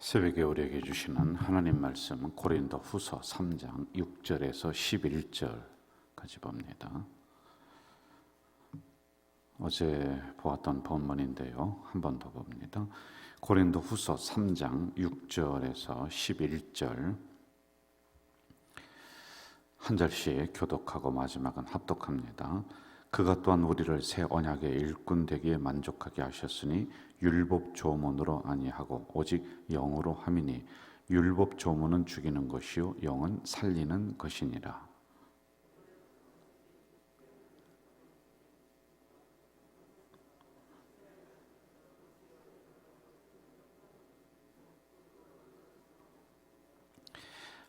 새벽에 우리에게 주시는 하나님 말씀은 고린도 후서 3장 6절에서 11절까지 봅니다. 어제 보았던 본문인데요. 한 번 더 봅니다. 고린도 후서 3장 6절에서 11절 한 절씩 교독하고 마지막은 합독합니다. 그가 또한 우리를 새 언약의 일꾼 되기에 만족하게 하셨으니 율법 조문으로 아니하고 오직 영으로 함이니 율법 조문은 죽이는 것이요 영은 살리는 것이니라.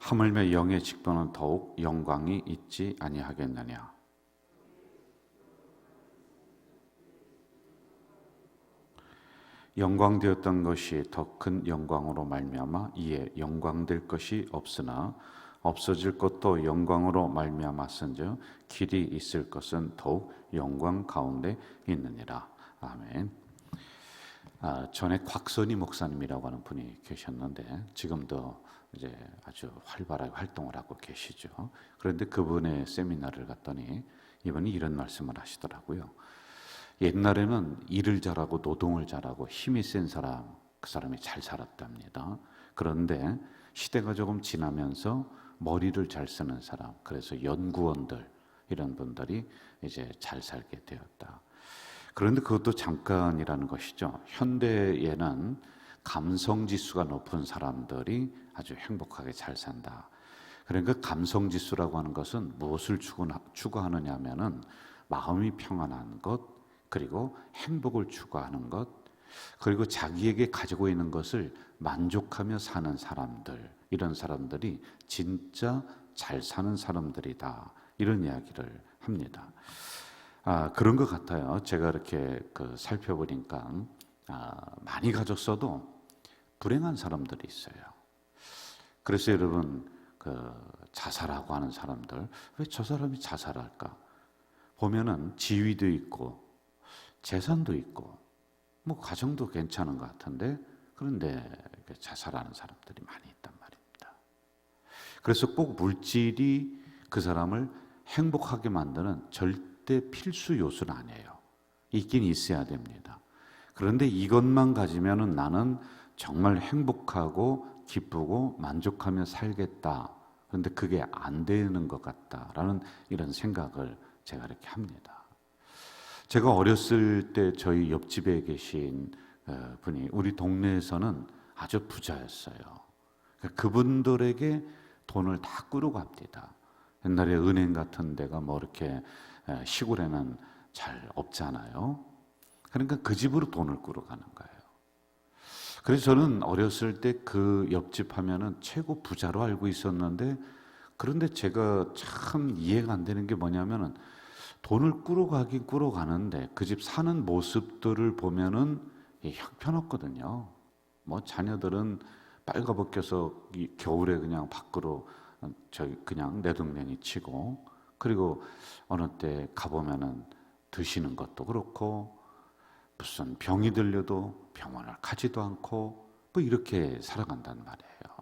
하물며 영의 직분은 더욱 영광이 있지 아니하겠느냐. 영광되었던 것이 더 큰 영광으로 말미암아 이에 영광될 것이 없으나 없어질 것도 영광으로 말미암았은즉 길이 있을 것은 더욱 영광 가운데 있느니라. 아멘. 전에 곽선희 목사님이라고 하는 분이 계셨는데 지금도 이제 아주 활발하게 활동을 하고 계시죠. 그런데 그분의 세미나를 갔더니 이분이 이런 말씀을 하시더라고요. 옛날에는 일을 잘하고 노동을 잘하고 힘이 센 사람, 그 사람이 잘 살았답니다. 그런데 시대가 조금 지나면서 머리를 잘 쓰는 사람, 그래서 연구원들 이런 분들이 이제 잘 살게 되었다. 그런데 그것도 잠깐이라는 것이죠. 현대에는 감성 지수가 높은 사람들이 아주 행복하게 잘 산다. 그러니까 감성 지수라고 하는 것은 무엇을 추구하느냐 하면은 마음이 평안한 것, 그리고 행복을 추구하는 것, 그리고 자기에게 가지고 있는 것을 만족하며 사는 사람들, 이런 사람들이 진짜 잘 사는 사람들이다, 이런 이야기를 합니다. 그런 것 같아요. 제가 이렇게 살펴보니까 많이 가졌어도 불행한 사람들이 있어요. 그래서 여러분 자살하고 하는 사람들, 왜 저 사람이 자살할까? 보면은 지위도 있고 재산도 있고 뭐 가정도 괜찮은 것 같은데 그런데 자살하는 사람들이 많이 있단 말입니다. 그래서 꼭 물질이 그 사람을 행복하게 만드는 절대 필수 요소는 아니에요. 있긴 있어야 됩니다. 그런데 이것만 가지면은 나는 정말 행복하고 기쁘고 만족하며 살겠다. 그런데 그게 안 되는 것 같다라는 이런 생각을 제가 이렇게 합니다. 제가 어렸을 때 저희 옆집에 계신 분이 우리 동네에서는 아주 부자였어요. 그분들에게 돈을 다 꾸러 갑니다. 옛날에 은행 같은 데가 뭐 이렇게 시골에는 잘 없잖아요. 그러니까 그 집으로 돈을 꾸러 가는 거예요. 그래서 저는 어렸을 때 그 옆집 하면은 최고 부자로 알고 있었는데, 그런데 제가 참 이해가 안 되는 게 뭐냐면은 돈을 꾸러 가긴 꾸러 가는데 그 집 사는 모습들을 보면은 형편없거든요. 뭐 자녀들은 빨가벗겨서 겨울에 그냥 밖으로 그냥 내동댕이 치고, 그리고 어느 때 가보면은 드시는 것도 그렇고 무슨 병이 들려도 병원을 가지도 않고 뭐 이렇게 살아간단 말이에요.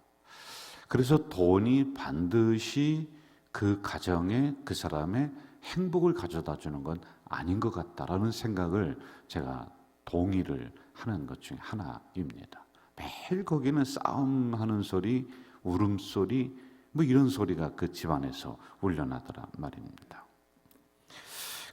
그래서 돈이 반드시 그 가정에 그 사람의 행복을 가져다 주는 건 아닌 것 같다라는 생각을 제가 동의를 하는 것 중에 하나입니다. 매일 거기는 싸움하는 소리, 울음소리, 뭐 이런 소리가 그 집안에서 울려나더란 말입니다.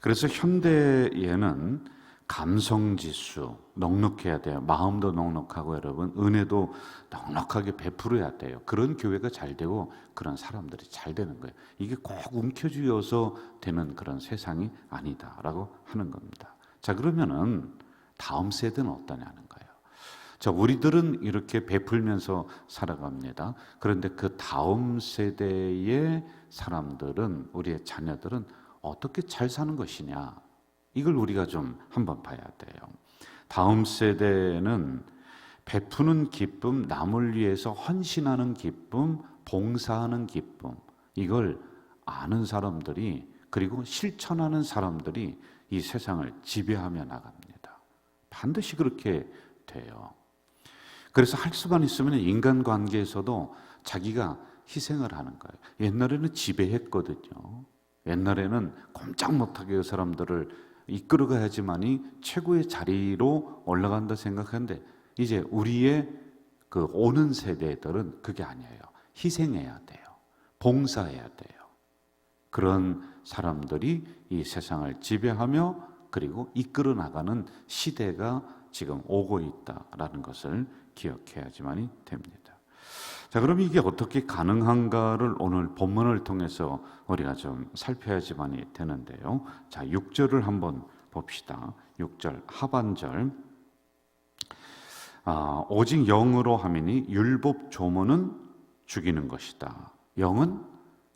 그래서 현대에는 감성지수 넉넉해야 돼요. 마음도 넉넉하고 여러분 은혜도 넉넉하게 베풀어야 돼요. 그런 교회가 잘 되고 그런 사람들이 잘 되는 거예요. 이게 꼭 움켜쥐어서 되는 그런 세상이 아니다라고 하는 겁니다. 자, 그러면은 다음 세대는 어떠냐는 거예요. 자, 우리들은 이렇게 베풀면서 살아갑니다. 그런데 그 다음 세대의 사람들은, 우리의 자녀들은 어떻게 잘 사는 것이냐, 이걸 우리가 좀 한번 봐야 돼요. 다음 세대는 베푸는 기쁨, 남을 위해서 헌신하는 기쁨, 봉사하는 기쁨, 이걸 아는 사람들이, 그리고 실천하는 사람들이 이 세상을 지배하며 나갑니다. 반드시 그렇게 돼요. 그래서 할 수만 있으면 인간관계에서도 자기가 희생을 하는 거예요. 옛날에는 지배했거든요. 옛날에는 꼼짝 못하게 그 사람들을 이끌어가야지만이 최고의 자리로 올라간다 생각하는데, 이제 우리의 그 오는 세대들은 그게 아니에요. 희생해야 돼요. 봉사해야 돼요. 그런 사람들이 이 세상을 지배하며 그리고 이끌어 나가는 시대가 지금 오고 있다라는 것을 기억해야지만이 됩니다. 자, 그럼 이게 어떻게 가능한가를 오늘 본문을 통해서 우리가 좀 살펴야지만이 되는데요. 자, 6절을 한번 봅시다. 6절 하반절. 오직 영으로 함이니 율법 조문은 죽이는 것이다. 영은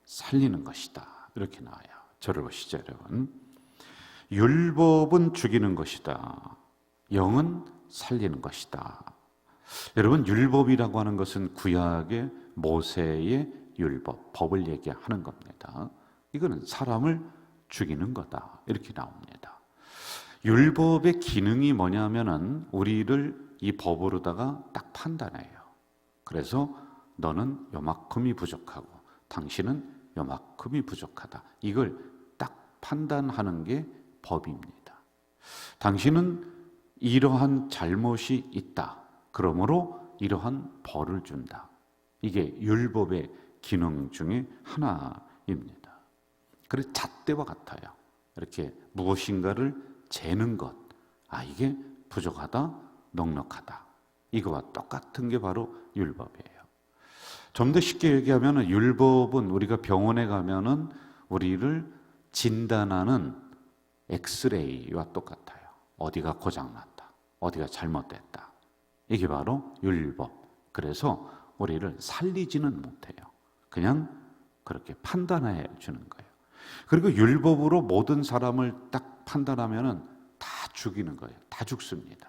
살리는 것이다. 이렇게 나와요. 저를 보시죠, 여러분. 율법은 죽이는 것이다. 영은 살리는 것이다. 여러분, 율법이라고 하는 것은 구약의 모세의 율법, 법을 얘기하는 겁니다. 이거는 사람을 죽이는 거다. 이렇게 나옵니다. 율법의 기능이 뭐냐면은 우리를 이 법으로다가 딱 판단해요. 그래서 너는 요만큼이 부족하고 당신은 요만큼이 부족하다. 이걸 딱 판단하는 게 법입니다. 당신은 이러한 잘못이 있다. 그러므로 이러한 벌을 준다. 이게 율법의 기능 중에 하나입니다. 그래서 잣대와 같아요. 이렇게 무엇인가를 재는 것. 이게 부족하다, 넉넉하다. 이거와 똑같은 게 바로 율법이에요. 좀 더 쉽게 얘기하면 율법은 우리가 병원에 가면은 우리를 진단하는 엑스레이와 똑같아요. 어디가 고장났다, 어디가 잘못됐다. 이게 바로 율법. 그래서 우리를 살리지는 못해요. 그냥 그렇게 판단해 주는 거예요. 그리고 율법으로 모든 사람을 딱 판단하면은 다 죽이는 거예요. 다 죽습니다.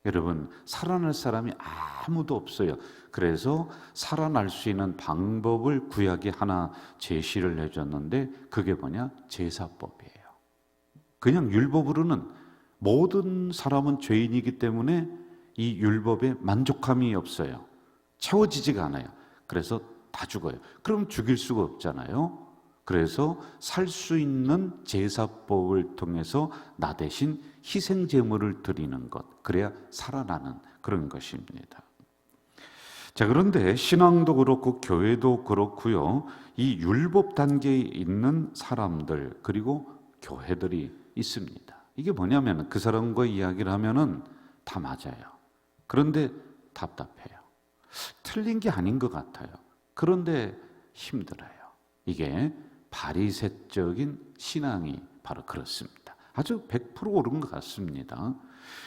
여러분, 살아날 사람이 아무도 없어요. 그래서 살아날 수 있는 방법을 구약이 하나 제시를 해줬는데 그게 뭐냐? 제사법이에요. 그냥 율법으로는 모든 사람은 죄인이기 때문에 이 율법에 만족함이 없어요. 채워지지가 않아요. 그래서 다 죽어요. 그럼 죽일 수가 없잖아요. 그래서 살 수 있는 제사법을 통해서 나 대신 희생 제물을 드리는 것, 그래야 살아나는 그런 것입니다. 자, 그런데 신앙도 그렇고 교회도 그렇고요. 이 율법 단계에 있는 사람들 그리고 교회들이 있습니다. 이게 뭐냐면 그 사람과 이야기를 하면은 다 맞아요. 그런데 답답해요. 틀린 게 아닌 것 같아요. 그런데 힘들어요. 이게 바리새적인 신앙이 바로 그렇습니다. 아주 100% 옳은 것 같습니다.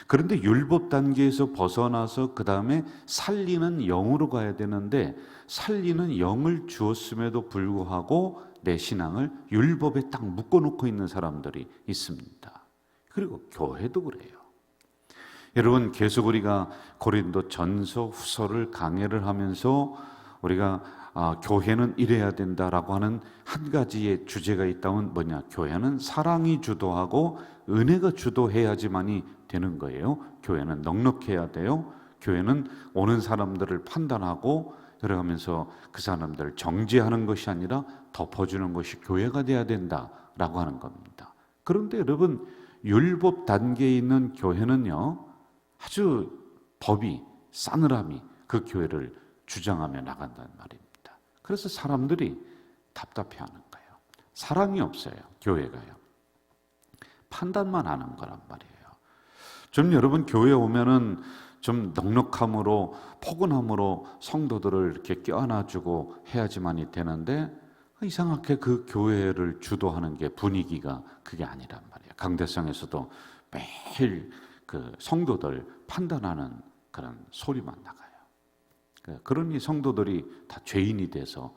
그런데 율법 단계에서 벗어나서 그 다음에 살리는 영으로 가야 되는데 살리는 영을 주었음에도 불구하고 내 신앙을 율법에 딱 묶어놓고 있는 사람들이 있습니다. 그리고 교회도 그래요. 여러분, 계속 우리가 고린도 전서 후서를 강해를 하면서 우리가 교회는 이래야 된다라고 하는 한 가지의 주제가 있다면 뭐냐? 교회는 사랑이 주도하고 은혜가 주도해야지만이 되는 거예요. 교회는 넉넉해야 돼요. 교회는 오는 사람들을 판단하고 들어가면서 그 사람들을 정죄하는 것이 아니라 덮어주는 것이 교회가 돼야 된다라고 하는 겁니다. 그런데 여러분, 율법 단계에 있는 교회는요, 아주 법이 싸늘함이 그 교회를 주장하며 나간다는 말입니다. 그래서 사람들이 답답해하는 거예요. 사랑이 없어요. 교회가요. 판단만 하는 거란 말이에요. 좀 여러분 교회에 오면은 좀 넉넉함으로 포근함으로 성도들을 이렇게 껴안아주고 해야지만이 되는데 이상하게 그 교회를 주도하는 게 분위기가 그게 아니란 말이에요. 강대상에서도 매일 그 성도들 판단하는 그런 소리만 나가요. 그러니 성도들이 다 죄인이 돼서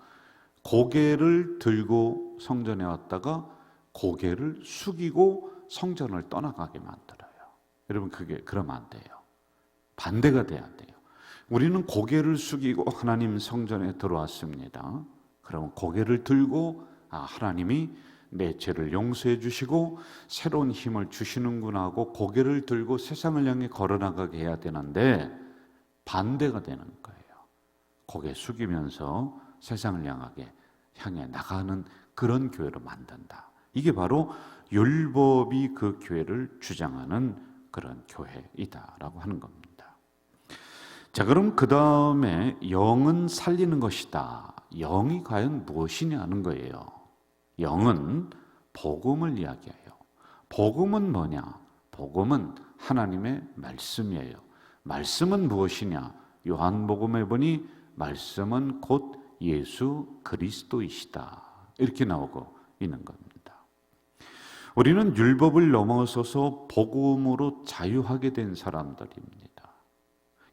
고개를 들고 성전에 왔다가 고개를 숙이고 성전을 떠나가게 만들어요. 여러분, 그게 그러면 안 돼요. 반대가 돼야 돼요. 우리는 고개를 숙이고 하나님 성전에 들어왔습니다. 그러면 고개를 들고 하나님이 내 죄를 용서해 주시고 새로운 힘을 주시는구나 하고 고개를 들고 세상을 향해 걸어나가게 해야 되는데 반대가 되는 거예요. 고개 숙이면서 세상을 향해 나가는 그런 교회로 만든다. 이게 바로 율법이 그 교회를 주장하는 그런 교회이다라고 하는 겁니다. 자, 그럼 그 다음에 영은 살리는 것이다. 영이 과연 무엇이냐 하는 거예요. 영은 복음을 이야기해요. 복음은 뭐냐? 복음은 하나님의 말씀이에요. 말씀은 무엇이냐? 요한복음에 보니 말씀은 곧 예수 그리스도이시다. 이렇게 나오고 있는 겁니다. 우리는 율법을 넘어서서 복음으로 자유하게 된 사람들입니다.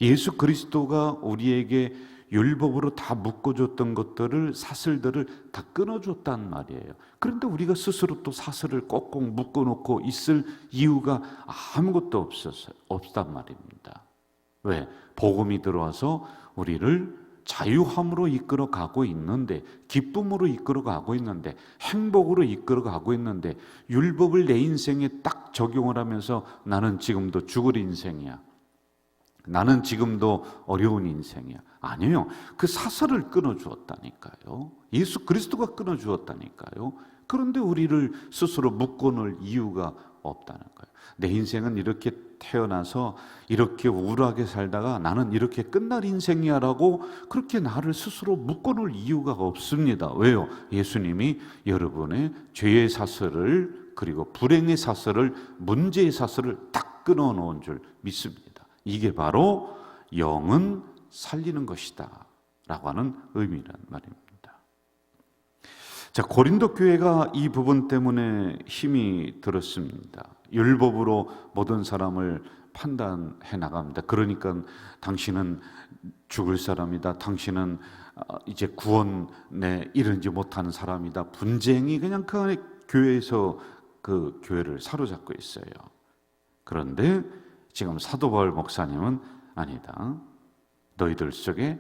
예수 그리스도가 우리에게 율법으로 다 묶어줬던 것들을, 사슬들을 다 끊어줬단 말이에요. 그런데 우리가 스스로 또 사슬을 꼭꼭 묶어놓고 있을 이유가 아무것도 없단 말입니다. 왜? 복음이 들어와서 우리를 자유함으로 이끌어가고 있는데, 기쁨으로 이끌어가고 있는데, 행복으로 이끌어가고 있는데, 율법을 내 인생에 딱 적용을 하면서 나는 지금도 죽을 인생이야, 나는 지금도 어려운 인생이야. 아니에요. 그 사슬을 끊어주었다니까요. 예수 그리스도가 끊어주었다니까요. 그런데 우리를 스스로 묶어놓을 이유가 없다는 거예요. 내 인생은 이렇게 태어나서 이렇게 우울하게 살다가 나는 이렇게 끝날 인생이야 라고 그렇게 나를 스스로 묶어놓을 이유가 없습니다. 왜요? 예수님이 여러분의 죄의 사슬을, 그리고 불행의 사슬을, 문제의 사슬을 딱 끊어놓은 줄 믿습니다. 이게 바로 영은 살리는 것이다 라고 하는 의미란 말입니다. 자, 고린도 교회가 이 부분 때문에 힘이 들었습니다. 율법으로 모든 사람을 판단해 나갑니다. 그러니까 당신은 죽을 사람이다, 당신은 이제 구원에 이르지 못하는 사람이다, 분쟁이 그냥 그 안에 교회에서 그 교회를 사로잡고 있어요. 그런데 지금 사도 바울 목사님은 아니다, 너희들 속에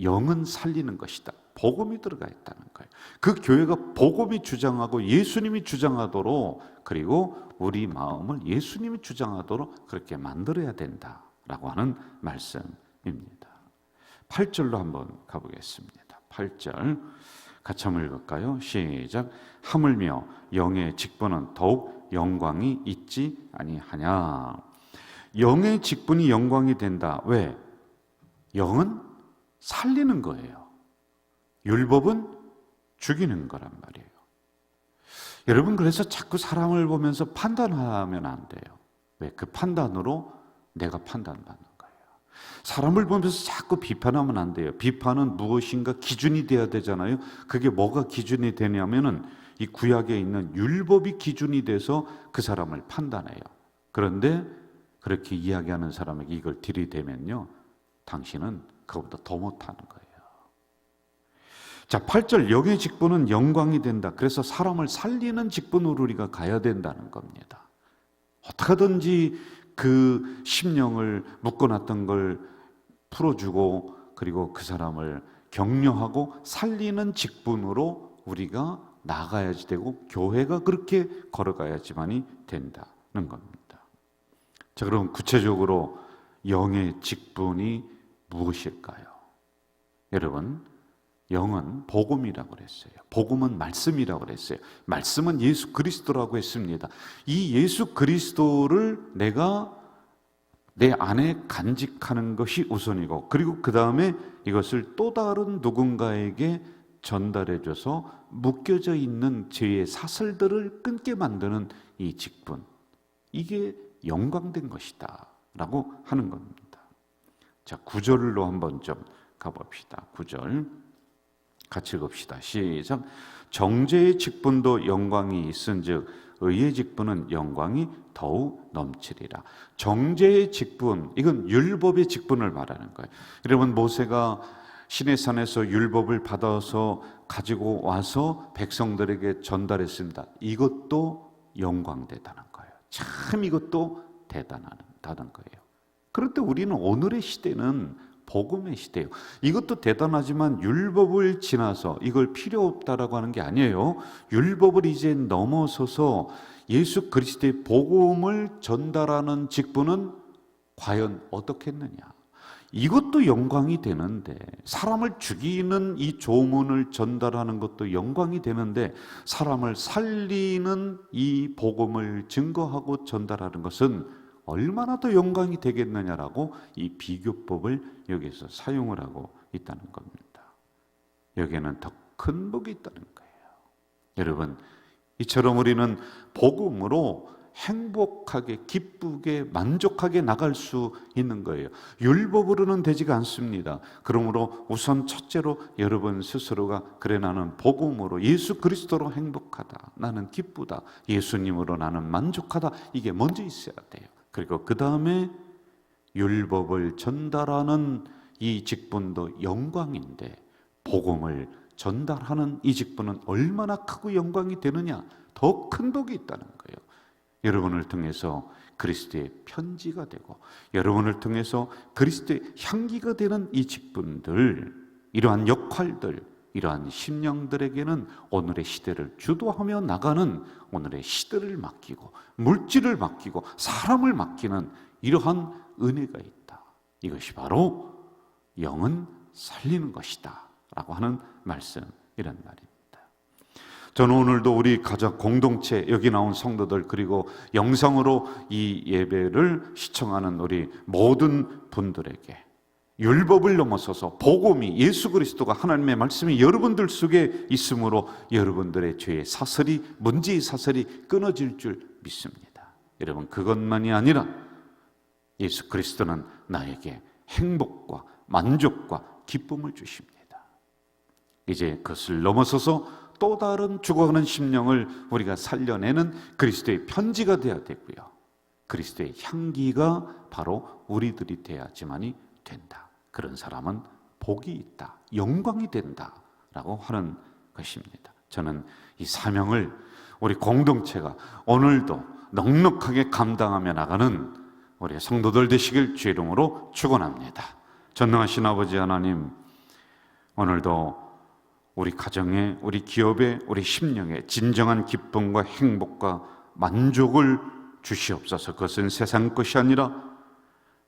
영은 살리는 것이다, 복음이 들어가 있다는 거예요. 그 교회가 복음이 주장하고 예수님이 주장하도록, 그리고 우리 마음을 예수님이 주장하도록 그렇게 만들어야 된다라고 하는 말씀입니다. 8절로 한번 가보겠습니다. 8절 같이 한번 읽을까요? 시작. 하물며 영의 직분은 더욱 영광이 있지 아니하냐. 영의 직분이 영광이 된다. 왜? 영은 살리는 거예요. 율법은 죽이는 거란 말이에요. 여러분, 그래서 자꾸 사람을 보면서 판단하면 안 돼요. 왜? 그 판단으로 내가 판단받는 거예요. 사람을 보면서 자꾸 비판하면 안 돼요. 비판은 무엇인가 기준이 돼야 되잖아요. 그게 뭐가 기준이 되냐면은 이 구약에 있는 율법이 기준이 돼서 그 사람을 판단해요. 그런데 그렇게 이야기하는 사람에게 이걸 들이대면요, 당신은 그것보다 더 못하는 거예요. 자, 8절 영의 직분은 영광이 된다. 그래서 사람을 살리는 직분으로 우리가 가야 된다는 겁니다. 어떻게든지 그 심령을 묶어놨던 걸 풀어주고, 그리고 그 사람을 격려하고 살리는 직분으로 우리가 나가야지 되고, 교회가 그렇게 걸어가야지만이 된다는 겁니다. 자, 그럼 구체적으로 영의 직분이 무엇일까요? 여러분, 영은 복음이라고 그랬어요. 복음은 말씀이라고 그랬어요. 말씀은 예수 그리스도라고 했습니다. 이 예수 그리스도를 내가 내 안에 간직하는 것이 우선이고, 그리고 그 다음에 이것을 또 다른 누군가에게 전달해줘서 묶여져 있는 죄의 사슬들을 끊게 만드는 이 직분, 이게 영광된 것이다 라고 하는 겁니다. 자, 9절로 한번 좀 가봅시다. 9절 같이 읽읍시다. 시작. 정죄의 직분도 영광이 있은즉 의의 직분은 영광이 더욱 넘치리라. 정죄의 직분, 이건 율법의 직분을 말하는 거예요. 여러분, 모세가 시내산에서 율법을 받아서 가지고 와서 백성들에게 전달했습니다. 이것도 영광되다는 거예요. 참 이것도 대단하다는 거예요. 그런데 우리는 오늘의 시대는 복음의 시대예요. 이것도 대단하지만 율법을 지나서 이걸 필요 없다라고 하는 게 아니에요. 율법을 이제 넘어서서 예수 그리스도의 복음을 전달하는 직분은 과연 어떻겠느냐? 이것도 영광이 되는데, 사람을 죽이는 이 조문을 전달하는 것도 영광이 되는데, 사람을 살리는 이 복음을 증거하고 전달하는 것은 얼마나 더 영광이 되겠느냐라고 이 비교법을 여기서 사용을 하고 있다는 겁니다. 여기에는 더 큰 복이 있다는 거예요. 여러분, 이처럼 우리는 복음으로 행복하게, 기쁘게, 만족하게 나갈 수 있는 거예요. 율법으로는 되지가 않습니다. 그러므로 우선 첫째로 여러분 스스로가, 그래 나는 복음으로, 예수 그리스도로 행복하다, 나는 기쁘다, 예수님으로 나는 만족하다, 이게 먼저 있어야 돼요. 그리고 그 다음에 율법을 전달하는 이 직분도 영광인데, 복음을 전달하는 이 직분은 얼마나 크고 영광이 되느냐, 더 큰 복이 있다는 거예요. 여러분을 통해서 그리스도의 편지가 되고, 여러분을 통해서 그리스도의 향기가 되는 이 직분들, 이러한 역할들, 이러한 심령들에게는 오늘의 시대를 주도하며 나가는, 오늘의 시대를 맡기고 물질을 맡기고 사람을 맡기는 이러한 은혜가 있다. 이것이 바로 영은 살리는 것이다 라고 하는 말씀, 이런 말입니다. 저는 오늘도 우리 가족 공동체, 여기 나온 성도들, 그리고 영상으로 이 예배를 시청하는 우리 모든 분들에게 율법을 넘어서서 복음이, 예수 그리스도가, 하나님의 말씀이 여러분들 속에 있으므로 여러분들의 죄의 사슬이, 문제의 사슬이 끊어질 줄 믿습니다. 여러분, 그것만이 아니라 예수 그리스도는 나에게 행복과 만족과 기쁨을 주십니다. 이제 그것을 넘어서서 또 다른 죽어가는 심령을 우리가 살려내는 그리스도의 편지가 되어야 되고요, 그리스도의 향기가 바로 우리들이 되어야지만이 된다. 그런 사람은 복이 있다, 영광이 된다라고 하는 것입니다. 저는 이 사명을 우리 공동체가 오늘도 넉넉하게 감당하며 나가는 우리 성도들 되시길 주의 이름으로 축원합니다. 전능하신 아버지 하나님, 오늘도 우리 가정에, 우리 기업에, 우리 심령에 진정한 기쁨과 행복과 만족을 주시옵소서. 그것은 세상 것이 아니라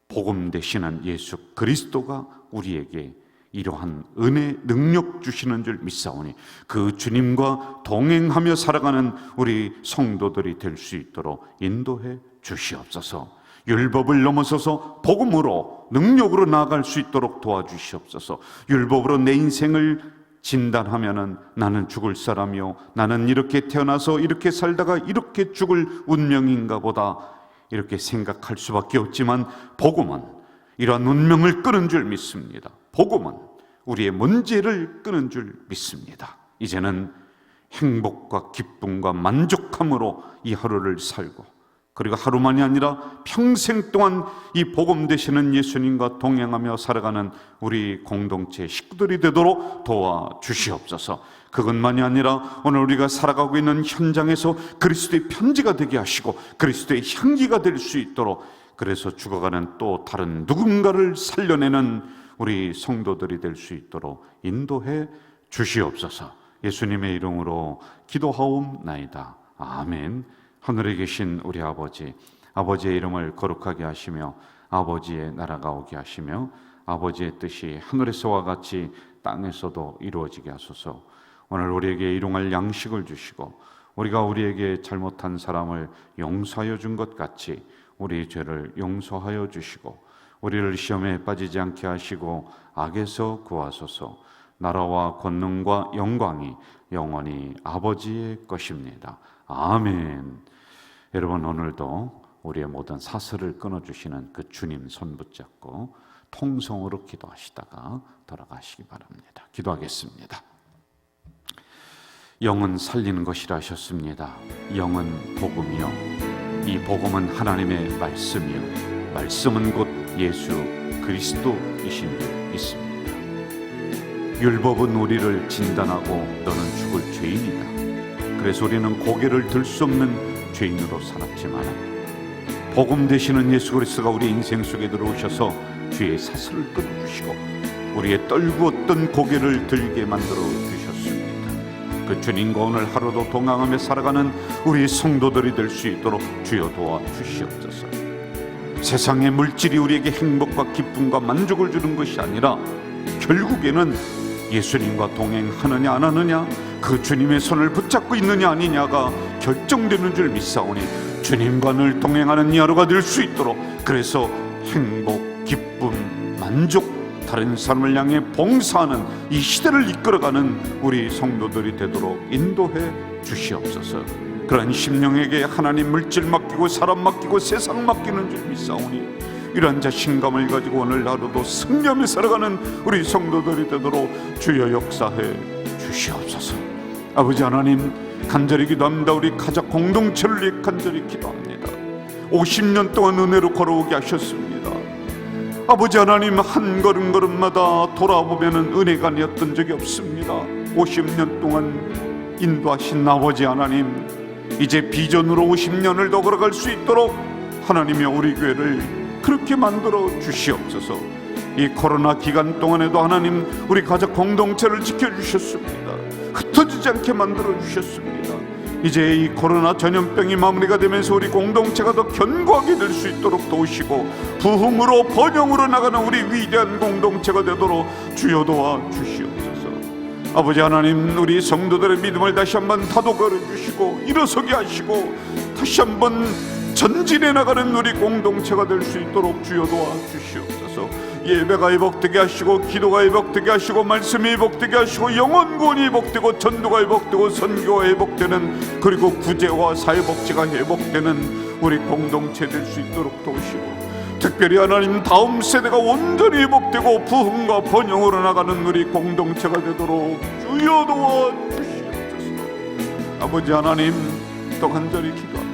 복음 되시는 예수 그리스도가 우리에게 이러한 은혜, 능력 주시는 줄 믿사오니, 그 주님과 동행하며 살아가는 우리 성도들이 될 수 있도록 인도해 주시옵소서. 율법을 넘어서서 복음으로, 능력으로 나아갈 수 있도록 도와주시옵소서. 율법으로 내 인생을 진단하면은 나는 죽을 사람이요, 나는 이렇게 태어나서 이렇게 살다가 이렇게 죽을 운명인가 보다, 이렇게 생각할 수밖에 없지만, 복음은 이러한 운명을 끄는 줄 믿습니다. 복음은 우리의 문제를 끄는 줄 믿습니다. 이제는 행복과 기쁨과 만족함으로 이 하루를 살고, 그리고 하루만이 아니라 평생 동안 이 복음 되시는 예수님과 동행하며 살아가는 우리 공동체 식구들이 되도록 도와주시옵소서. 그것만이 아니라 오늘 우리가 살아가고 있는 현장에서 그리스도의 편지가 되게 하시고 그리스도의 향기가 될 수 있도록, 그래서 죽어가는 또 다른 누군가를 살려내는 우리 성도들이 될 수 있도록 인도해 주시옵소서. 예수님의 이름으로 기도하옵나이다. 아멘. 하늘에 계신 우리 아버지, 아버지의 이름을 거룩하게 하시며 아버지의 나라가 오게 하시며 아버지의 뜻이 하늘에서와 같이 땅에서도 이루어지게 하소서. 오늘 우리에게 일용할 양식을 주시고, 우리가 우리에게 잘못한 사람을 용서하여 준 것 같이 우리의 죄를 용서하여 주시고, 우리를 시험에 빠지지 않게 하시고 악에서 구하소서. 나라와 권능과 영광이 영원히 아버지의 것입니다. 아멘. 여러분, 오늘도 우리의 모든 사슬을 끊어주시는 그 주님 손 붙잡고 통성으로 기도하시다가 돌아가시기 바랍니다. 기도하겠습니다. 영은 살리는 것이라 하셨습니다. 영은 복음이요, 이 복음은 하나님의 말씀이요, 말씀은 곧 예수 그리스도이신 줄 믿습니다. 율법은 우리를 진단하고 너는 죽을 죄인이다, 그래서 우리는 고개를 들 수 없는 죄인으로 살았지만, 복음 되시는 예수 그리스도가 우리 인생 속에 들어오셔서 죄의 사슬을 끊어주시고 우리의 떨구었던 고개를 들게 만들어 주셨습니다. 그 주님과 오늘 하루도 동행하며 살아가는 우리 성도들이 될 수 있도록 주여 도와주시옵소서. 세상의 물질이 우리에게 행복과 기쁨과 만족을 주는 것이 아니라 결국에는 예수님과 동행하느냐 안 하느냐, 그 주님의 손을 붙잡고 있느냐 아니냐가 결정되는 줄 믿사오니 주님과 늘 동행하는 이 하루가 될 수 있도록, 그래서 행복, 기쁨, 만족, 다른 사람을 향해 봉사하는 이 시대를 이끌어가는 우리 성도들이 되도록 인도해 주시옵소서. 그런 심령에게 하나님 물질 맡기고 사람 맡기고 세상 맡기는 줄 믿사오니 이러한 자신감을 가지고 오늘 하루도 승리하며 살아가는 우리 성도들이 되도록 주여 역사해 주시옵소서. 아버지 하나님, 간절히 기도합니다. 우리 가족 공동체를 위해 간절히 기도합니다. 50년 동안 은혜로 걸어오게 하셨습니다. 아버지 하나님, 한 걸음걸음마다 돌아보면 은혜가 아니었던 적이 없습니다. 50년 동안 인도하신 아버지 하나님, 이제 비전으로 50년을 더 걸어갈 수 있도록 하나님이여 우리 교회를 그렇게 만들어 주시옵소서. 이 코로나 기간 동안에도 하나님 우리 가족 공동체를 지켜주셨습니다. 흩어지지 않게 만들어 주셨습니다. 이제 이 코로나 전염병이 마무리가 되면서 우리 공동체가 더 견고하게 될 수 있도록 도우시고 부흥으로 번영으로 나가는 우리 위대한 공동체가 되도록 주여 도와 주시옵소서. 아버지 하나님, 우리 성도들의 믿음을 다시 한번 다독여 주시고 일어서게 하시고 다시 한번 전진해 나가는 우리 공동체가 될 수 있도록 주여 도와 주시옵소서. 예배가 회복되게 하시고 기도가 회복되게 하시고 말씀이 회복되게 하시고 영혼 구원이 회복되고 전도가 회복되고 선교가 회복되는, 그리고 구제와 사회복지가 회복되는 우리 공동체 될 수 있도록 도우시고, 특별히 하나님 다음 세대가 온전히 회복되고 부흥과 번영으로 나가는 우리 공동체가 되도록 주여 도와 주시옵소서. 아버지 하나님, 또 간절히 기도합니다.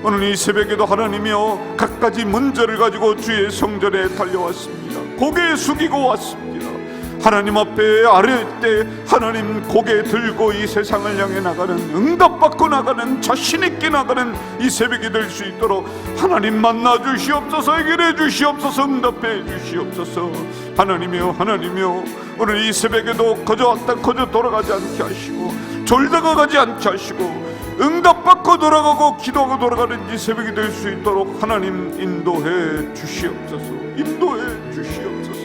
오늘 이 새벽에도 하나님이여 갖가지 문제를 가지고 주의 성전에 달려왔습니다. 고개 숙이고 왔습니다. 하나님 앞에 아뢰 때 하나님 고개 들고 이 세상을 향해 나가는, 응답받고 나가는, 자신있게 나가는 이 새벽이 될 수 있도록 하나님 만나 주시옵소서. 해결해 주시옵소서. 응답해 주시옵소서. 하나님이여, 하나님이여, 오늘 이 새벽에도 거저 왔다 거저 돌아가지 않게 하시고 졸다가 가지 않게 하시고 응답받고 돌아가고 기도하고 돌아가는 이 새벽이 될 수 있도록 하나님 인도해 주시옵소서. 인도해 주시옵소서.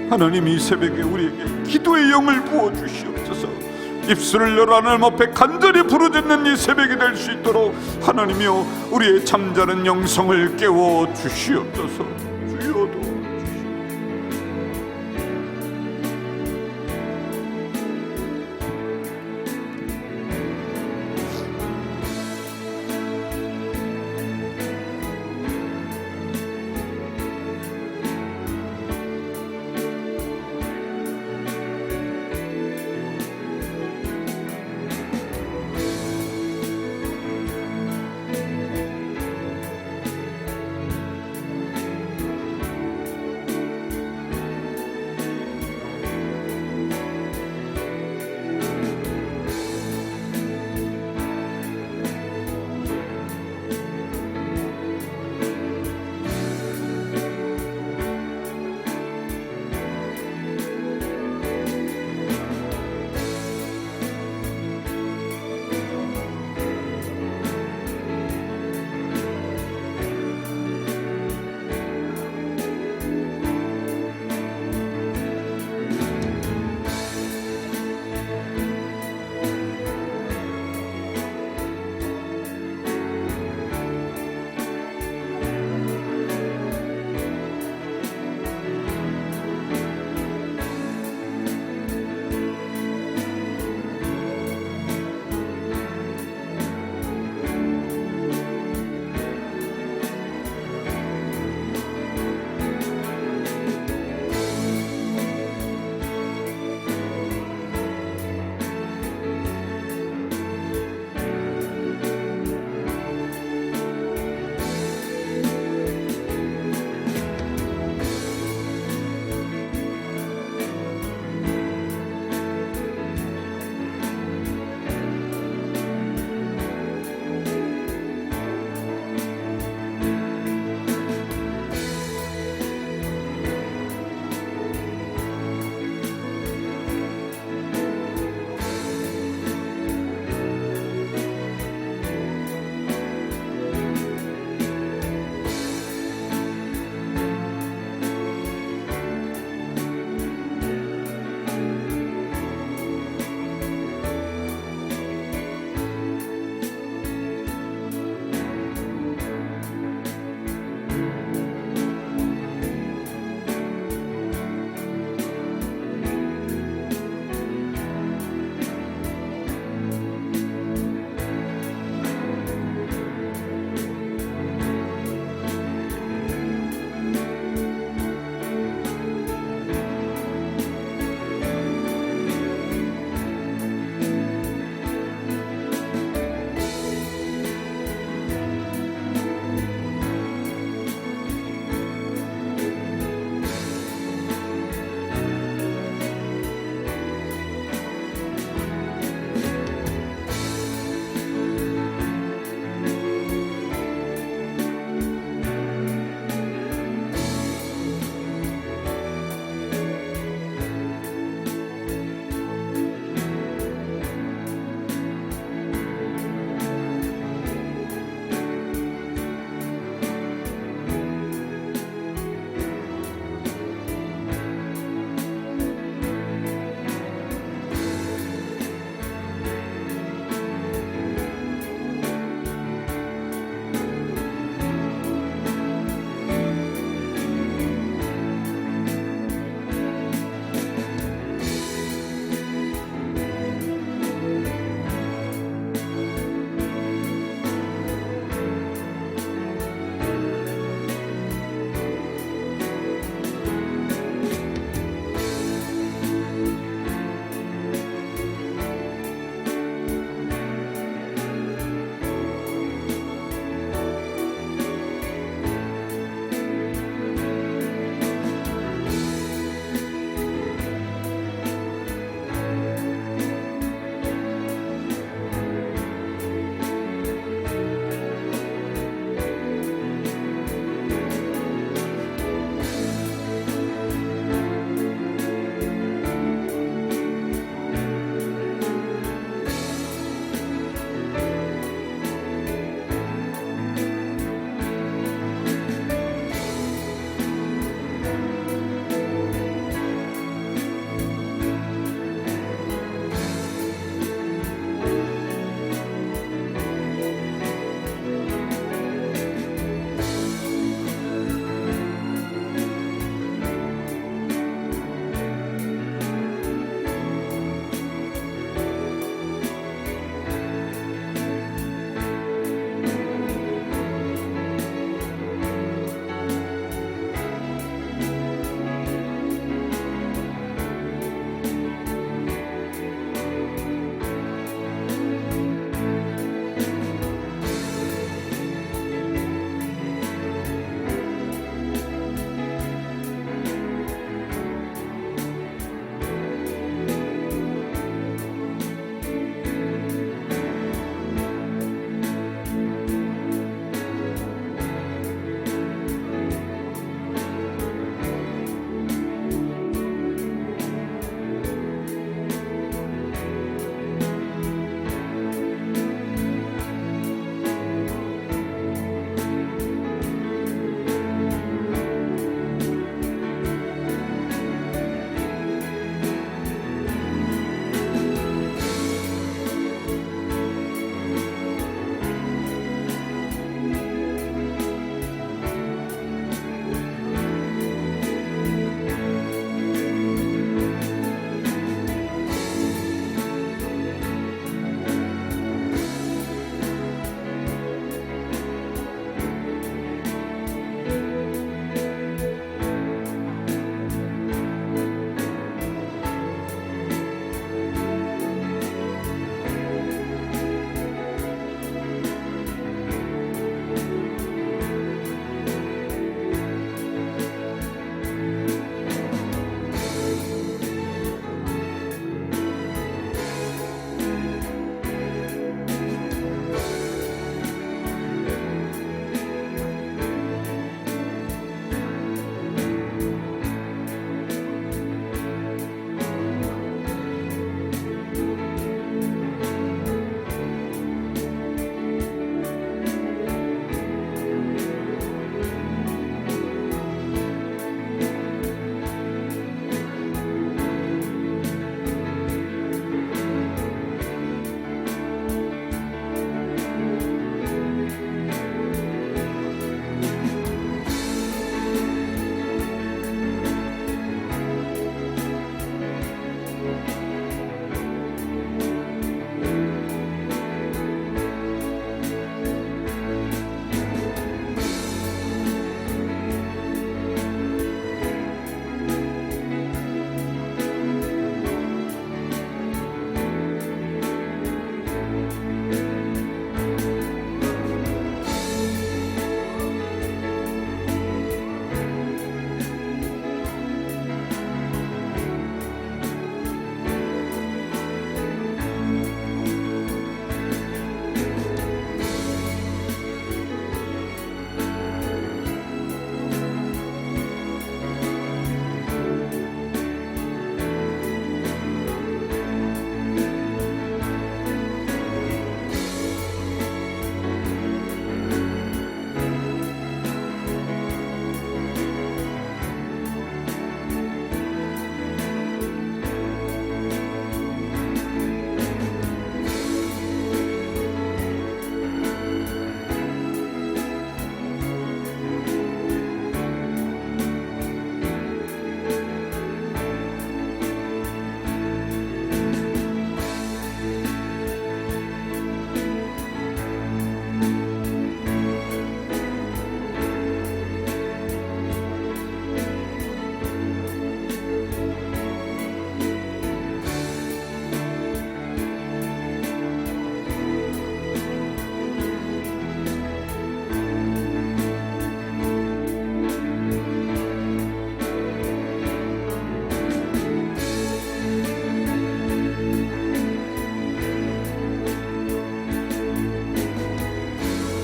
하나님, 이 새벽에 우리에게 기도의 영을 부어 주시옵소서. 입술을 열어 하나님 앞에 간절히 부르짖는 이 새벽이 될 수 있도록 하나님이여 우리의 잠자는 영성을 깨워 주시옵소서.